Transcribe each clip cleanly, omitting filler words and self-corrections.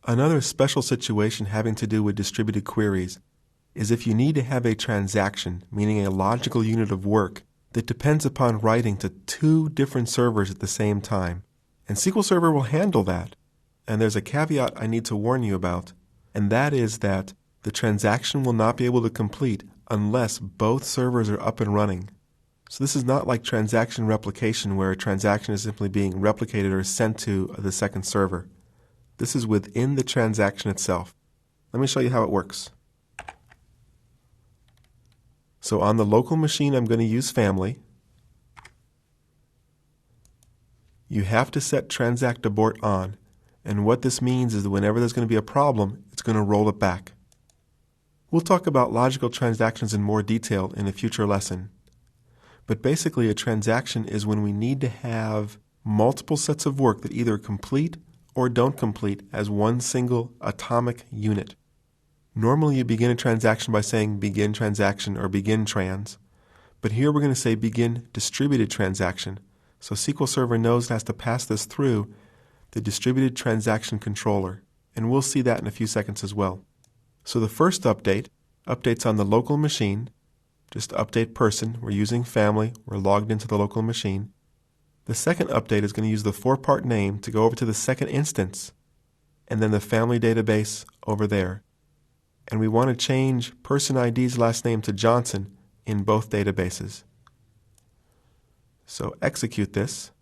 Another special situation having to do with distributed queries is if you need to have a transaction, meaning a logical unit of work, that depends upon writing to two different servers at the same time. And SQL Server will handle that. And there's a caveat I need to warn you about, and that is that the transaction will not be able to complete unless both servers are up and running. So this is not like transaction replication where a transaction is simply being replicated or sent to the second server. This is within the transaction itself. Let me show you how it works. So on the local machine, I'm going to use family. You have to set transact abort on. And what this means is that whenever there's going to be a problem, it's going to roll it back. We'll talk about logical transactions in more detail in a future lesson. But basically, a transaction is when we need to have multiple sets of work that either complete or don't complete as one single atomic unit. Normally, you begin a transaction by saying begin transaction or begin trans. But here we're going to say begin distributed transaction. So SQL Server knows it has to pass this through the distributed transaction controller. And we'll see that in a few seconds as well. So the first update, updates on the local machine. Just update person. We're using family. We're logged into the local machine. The second update is going to use the four-part name to go over to the second instance, and then the family database over there. And we want to change person ID's last name to Johnson in both databases. So execute this.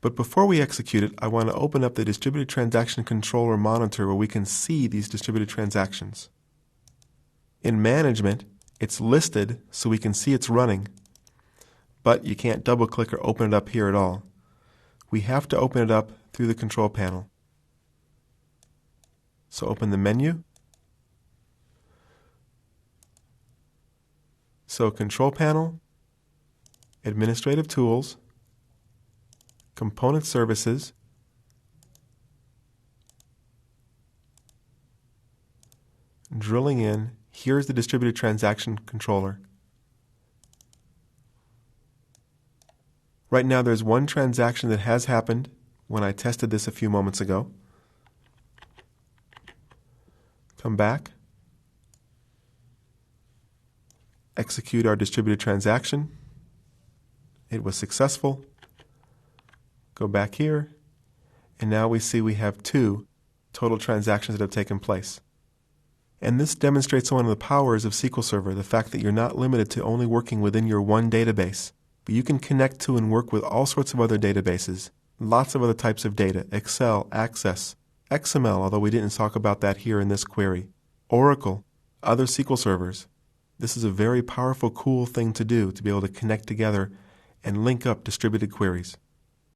But before we execute it, I want to open up the Distributed Transaction Controller monitor where we can see these distributed transactions. In Management, it's listed so we can see it's running, but you can't double-click or open it up here at all. We have to open it up through the control panel. So open the menu. So Control Panel, Administrative Tools, Component Services, drilling in, here's the Distributed Transaction Controller. Right now there's one transaction that has happened when I tested this a few moments ago. Come back. Execute our distributed transaction. It was successful. Go back here, and now we see we have two total transactions that have taken place. And this demonstrates one of the powers of SQL Server, the fact that you're not limited to only working within your one database, but you can connect to and work with all sorts of other databases, lots of other types of data, Excel, Access, XML, although we didn't talk about that here in this query, Oracle, other SQL servers. This is a very powerful, cool thing to do, to be able to connect together and link up distributed queries.